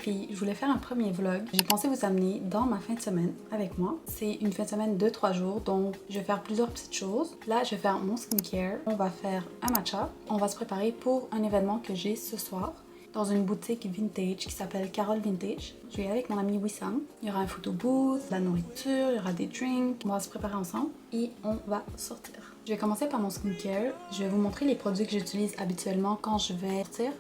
filles, je voulais faire un premier vlog. J'ai pensé vous amener dans ma fin de semaine avec moi. C'est une fin de semaine de 3 jours, donc je vais faire plusieurs petites choses. Là, je vais faire mon skincare, on va faire un matcha. On va se préparer pour un événement que j'ai ce soir dans une boutique vintage qui s'appelle Carole Vintage. Je vais y aller avec mon ami Wissam. Il y aura un photo booth, de la nourriture, il y aura des drinks. On va se préparer ensemble et on va sortir. Je vais commencer par mon skincare. Je vais vous montrer les produits que j'utilise habituellement quand je vais sortir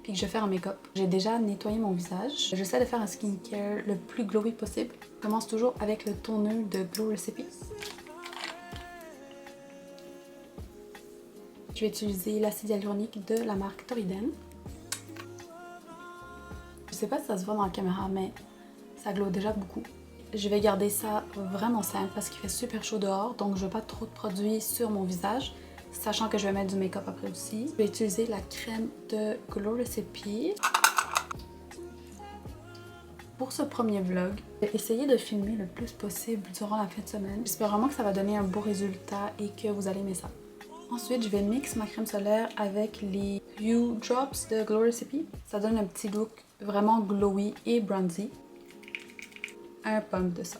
puis que je fais un make-up. J'ai déjà nettoyé mon visage. J'essaie de faire un skincare le plus glowy possible. Je commence toujours avec le toner de Glow Recipe. Je vais utiliser l'acide hyaluronique de la marque Toriden. Je sais pas si ça se voit dans la caméra, mais ça glow déjà beaucoup. Je vais garder ça vraiment simple parce qu'il fait super chaud dehors, donc je veux pas trop de produits sur mon visage, sachant que je vais mettre du make-up après aussi. Je vais utiliser la crème de Glow Recipe. Pour ce premier vlog, je vais essayer de filmer le plus possible durant la fin de semaine. J'espère vraiment que ça va donner un beau résultat et que vous allez aimer ça. Ensuite, je vais mixer ma crème solaire avec les Hue Drops de Glow Recipe. Ça donne un petit look vraiment glowy et bronzy. Un pump de ça.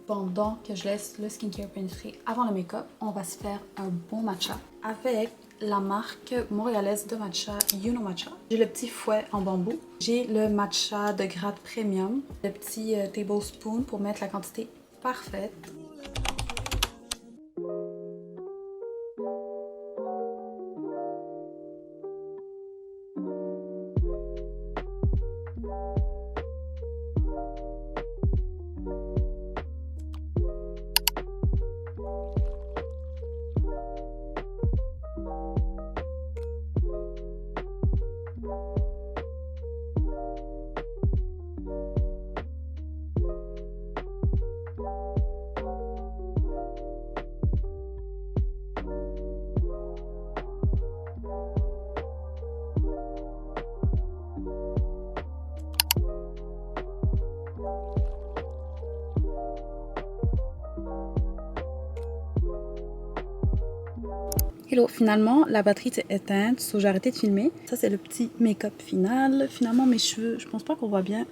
Pendant que je laisse le skincare pénétrer avant le make-up, on va se faire un bon matcha avec la marque montréalaise de matcha Yuno Matcha. J'ai le petit fouet en bambou. J'ai le matcha de grade premium, le petit tablespoon pour mettre la quantité parfaite. Hello, finalement la batterie s'est éteinte, so j'ai arrêté de filmer. Ça c'est le petit make-up final. Finalement mes cheveux, je pense pas qu'on voit bien,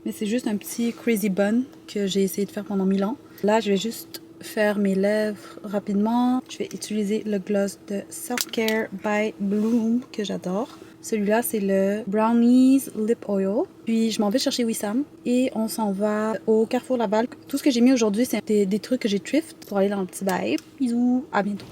mais c'est juste un petit crazy bun que j'ai essayé de faire pendant 1000 ans. Là je vais juste faire mes lèvres rapidement. Je vais utiliser le gloss de Self Care by Bloom que j'adore. Celui-là c'est le Brownies Lip Oil. Puis je m'en vais chercher Wissam et on s'en va au Carrefour Laval. Tout ce que j'ai mis aujourd'hui c'est des trucs que j'ai thrift pour aller dans le petit bail. Bisous, à bientôt.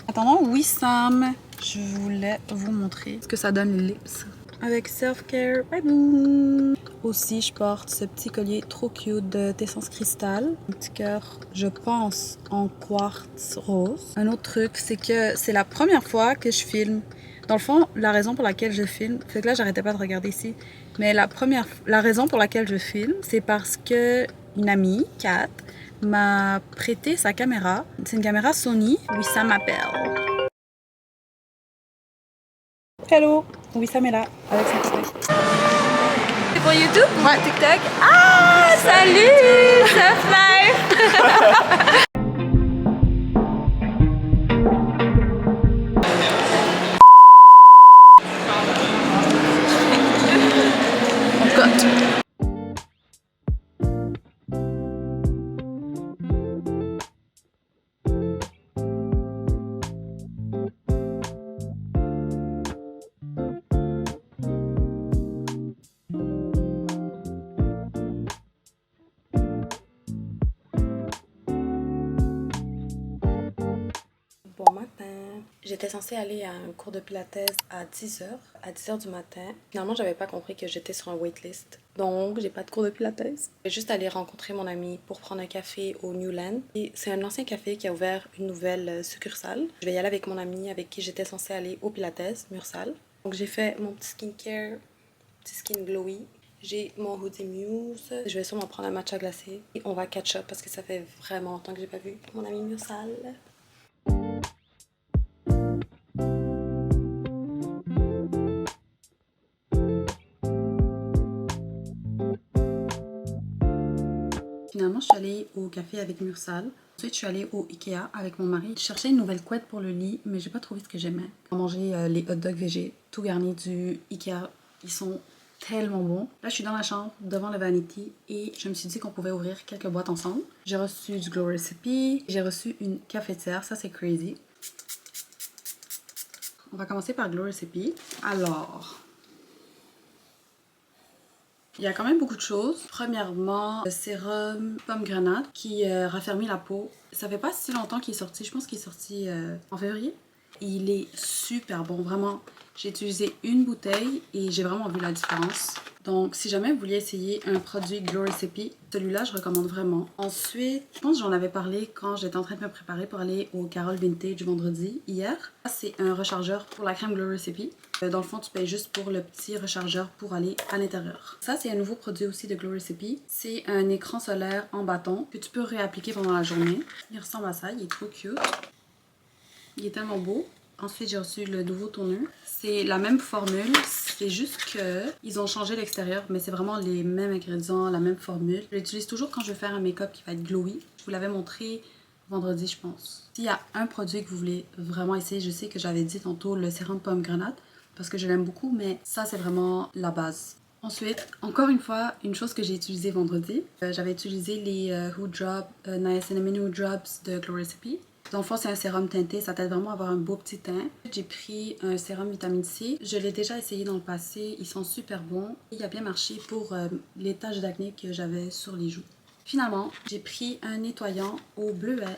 Attendant Wissam, je voulais vous montrer ce que ça donne les lips. Avec Self Care by Bloom. Aussi, je porte ce petit collier trop cute de Tessence Cristal. Un petit cœur, je pense, en quartz rose. Un autre truc, c'est que c'est la première fois que je filme. Dans le fond, la raison pour laquelle je filme, fait que là, j'arrêtais pas de regarder ici. Mais la raison pour laquelle je filme, c'est parce que une amie, Kat, m'a prêté sa caméra. C'est une caméra Sony. Wissam m'appelle. Hello, Wissam est là avec son petit. C'est pour YouTube ou Ouais. TikTok? Ah, salut, Surf Life. On cote. Bon matin. J'étais censée aller à un cours de pilates à 10h, à 10h du matin. Finalement, j'avais pas compris que j'étais sur un waitlist. Donc, j'ai pas de cours de pilates. Je vais juste aller rencontrer mon ami pour prendre un café au Newland. Et c'est un ancien café qui a ouvert une nouvelle succursale. Je vais y aller avec mon ami avec qui j'étais censée aller au pilates, Mursal. Donc, j'ai fait mon petit skincare, petit skin glowy. J'ai mon hoodie Muse. Je vais sûrement prendre un matcha glacé. Et on va catch up parce que ça fait vraiment longtemps que j'ai pas vu mon ami Mursal. Finalement, je suis allée au café avec Mursal. Ensuite, je suis allée au Ikea avec mon mari. Je cherchais une nouvelle couette pour le lit, mais j'ai pas trouvé ce que j'aimais. On a mangé les hot dogs végé, tout garni du Ikea. Ils sont tellement bons. Là, je suis dans la chambre, devant le vanity, et je me suis dit qu'on pouvait ouvrir quelques boîtes ensemble. J'ai reçu du Glow Recipe, j'ai reçu une cafetière, ça c'est crazy. On va commencer par Glow Recipe. Alors, il y a quand même beaucoup de choses. Premièrement, le sérum pomme grenade qui raffermit la peau. Ça fait pas si longtemps qu'il est sorti, je pense qu'il est sorti en février. Il est super bon, vraiment. J'ai utilisé une bouteille et j'ai vraiment vu la différence. Donc, si jamais vous vouliez essayer un produit Glow Recipe, celui-là, je recommande vraiment. Ensuite, je pense que j'en avais parlé quand j'étais en train de me préparer pour aller au Carole Vintage vendredi, hier. C'est un rechargeur pour la crème Glow Recipe. Dans le fond, tu payes juste pour le petit rechargeur pour aller à l'intérieur. Ça, c'est un nouveau produit aussi de Glow Recipe. C'est un écran solaire en bâton que tu peux réappliquer pendant la journée. Il ressemble à ça, il est trop cute. Il est tellement beau. Ensuite, j'ai reçu le nouveau toner. C'est la même formule, c'est juste qu'ils ont changé l'extérieur, mais c'est vraiment les mêmes ingrédients, la même formule. Je l'utilise toujours quand je vais faire un make-up qui va être glowy. Je vous l'avais montré vendredi, je pense. S'il y a un produit que vous voulez vraiment essayer, je sais que j'avais dit tantôt le sérum pomme grenade, parce que je l'aime beaucoup, mais ça, c'est vraiment la base. Ensuite, encore une fois, une chose que j'ai utilisée vendredi, j'avais utilisé les Who Drop, Niacinamide Who Drops de Glow Recipe. Dans le fond, c'est un sérum teinté, ça t'aide vraiment à avoir un beau petit teint. J'ai pris un sérum vitamine C. Je l'ai déjà essayé dans le passé, ils sont super bons. Il a bien marché pour les taches d'acné que j'avais sur les joues. Finalement, j'ai pris un nettoyant au bleuet.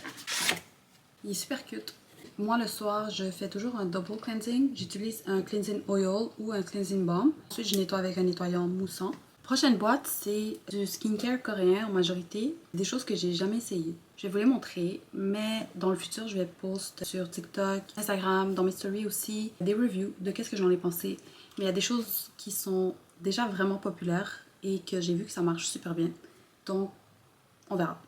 Il est super cute. Moi, le soir, je fais toujours un double cleansing. J'utilise un cleansing oil ou un cleansing balm. Ensuite, je nettoie avec un nettoyant moussant. Prochaine boîte, c'est du skincare coréen en majorité. Des choses que j'ai jamais essayées. Je vais vous les montrer, mais dans le futur, je vais poster sur TikTok, Instagram, dans mes stories aussi, des reviews de qu'est-ce que j'en ai pensé. Mais il y a des choses qui sont déjà vraiment populaires et que j'ai vu que ça marche super bien. Donc, on verra.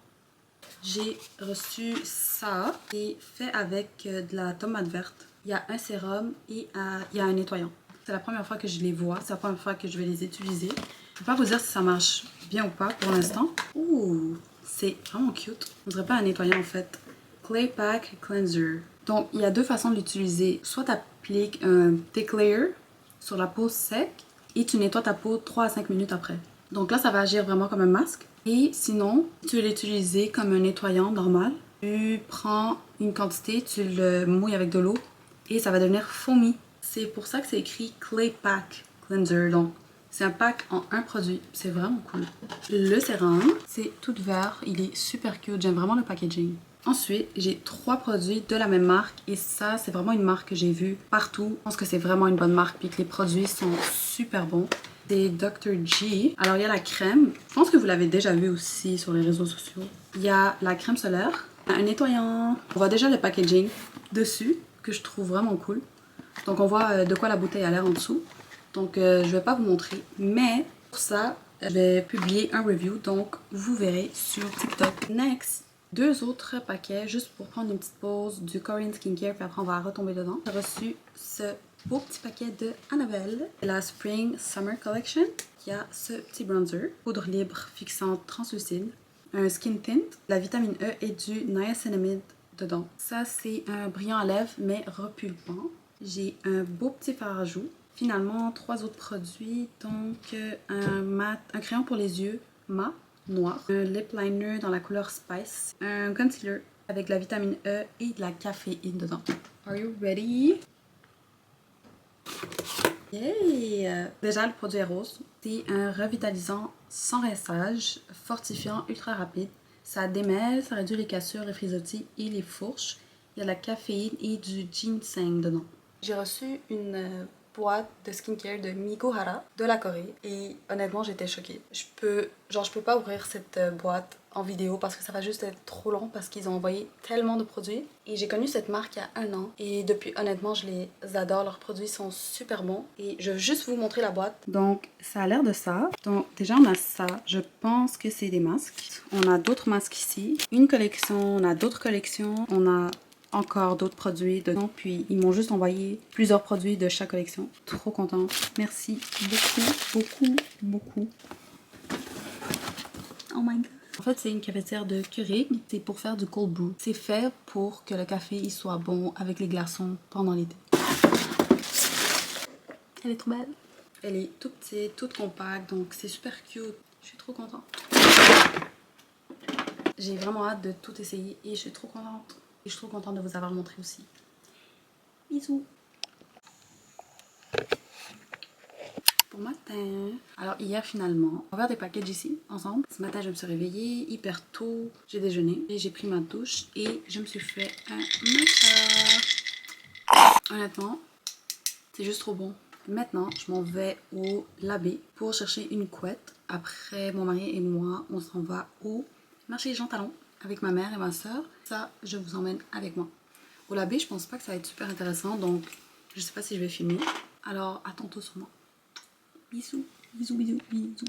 J'ai reçu ça, c'est fait avec de la tomate verte. Il y a un sérum et il y a un nettoyant. C'est la première fois que je les vois, c'est la première fois que je vais les utiliser. Je ne peux pas vous dire si ça marche bien ou pas pour l'instant. Ouh, c'est vraiment cute. On dirait pas un nettoyant en fait. Clay Pack Cleanser. Donc, il y a deux façons de l'utiliser. Soit tu appliques un thick layer sur la peau sec et tu nettoies ta peau 3 à 5 minutes après. Donc là, ça va agir vraiment comme un masque. Et sinon, tu veux l'utiliser comme un nettoyant normal. Tu prends une quantité, tu le mouilles avec de l'eau et ça va devenir foamy. C'est pour ça que c'est écrit Clay Pack Cleanser. Donc, c'est un pack en un produit. C'est vraiment cool. Le sérum, c'est tout vert. Il est super cute. J'aime vraiment le packaging. Ensuite, j'ai 3 produits de la même marque et ça, c'est vraiment une marque que j'ai vue partout. Je pense que c'est vraiment une bonne marque puis que les produits sont super bons. C'est Dr. G. Alors, il y a la crème. Je pense que vous l'avez déjà vu aussi sur les réseaux sociaux. Il y a la crème solaire, un nettoyant. On voit déjà le packaging dessus que je trouve vraiment cool. Donc, on voit de quoi la bouteille a l'air en dessous. Donc, je vais pas vous montrer. Mais pour ça, je vais publier un review. Donc, vous verrez sur TikTok. Next! 2 autres paquets juste pour prendre une petite pause du Korean Skincare. Puis après, on va retomber dedans. J'ai reçu ce beau petit paquet de Annabelle, la Spring Summer Collection, qui a ce petit bronzer, poudre libre fixante translucide, un skin tint, la vitamine E et du niacinamide dedans. Ça, c'est un brillant à lèvres, mais repulpant. J'ai un beau petit fard à joues. Finalement, 3 autres produits, donc un crayon pour les yeux mat, noir, un lip liner dans la couleur Spice, un concealer avec de la vitamine E et de la caféine dedans. Are you ready? Yay! Déjà, le produit est rose. C'est un revitalisant sans rinçage, fortifiant ultra rapide. Ça démêle, ça réduit les cassures, les frisottis et les fourches. Il y a de la caféine et du ginseng dedans. J'ai reçu une boîte de skincare de Mikohara de la Corée et honnêtement j'étais choquée. Je peux pas ouvrir cette boîte en vidéo parce que ça va juste être trop long parce qu'ils ont envoyé tellement de produits et j'ai connu cette marque il y a 1 an et depuis honnêtement je les adore, leurs produits sont super bons et je veux juste vous montrer la boîte. Donc ça a l'air de ça. Donc déjà on a ça, je pense que c'est des masques. On a d'autres masques ici, une collection, on a d'autres collections, on a encore d'autres produits dedans, puis ils m'ont juste envoyé plusieurs produits de chaque collection. Trop contente. Merci beaucoup, beaucoup, beaucoup. Oh my god. En fait, c'est une cafetière de Keurig. C'est pour faire du cold brew. C'est fait pour que le café il soit bon avec les glaçons pendant l'été. Elle est trop belle. Elle est toute petite, toute compacte, donc c'est super cute. Je suis trop contente. J'ai vraiment hâte de tout essayer et je suis trop contente. Et je suis trop contente de vous avoir montré aussi. Bisous. Bon matin. Alors hier finalement, on va faire des packages ici ensemble. Ce matin je me suis réveillée hyper tôt. J'ai déjeuné et j'ai pris ma douche et je me suis fait un matcha. Honnêtement, c'est juste trop bon. Maintenant, je m'en vais au Labé pour chercher une couette. Après, mon mari et moi, on s'en va au marché Jean Talon avec ma mère et ma soeur. Ça, je vous emmène avec moi. Au Labé, je pense pas que ça va être super intéressant, donc je sais pas si je vais filmer. Alors, à tantôt sûrement. Bisous, bisous, bisous, bisous.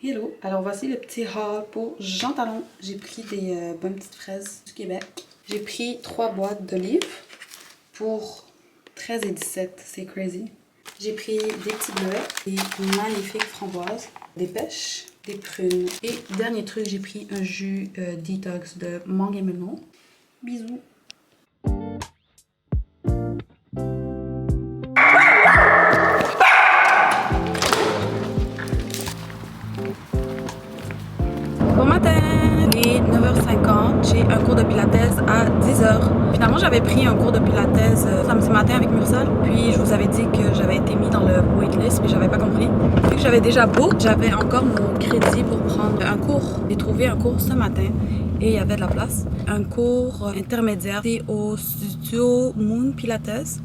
Hello, alors voici le petit haul pour Jean Talon. J'ai pris des bonnes petites fraises du Québec. J'ai pris 3 boîtes d'olives pour 13,17 $, c'est crazy. J'ai pris des petits bleuets, des magnifiques framboises, des pêches, des prunes. Et dernier truc, j'ai pris un jus détox de mangue et melon. Bisous. Bon matin! Il est 9h50, j'ai un cours de pilates à 10h. Finalement, j'avais pris un cours de pilates samedi matin avec Mursal, puis je vous avais dit que j'avais été mis dans le waitlist, mais j'avais pas compris. Vu que j'avais déjà book, j'avais encore mon crédit pour prendre un cours. J'ai trouvé un cours ce matin et il y avait de la place. Un cours intermédiaire, c'est au studio Moon Pilates.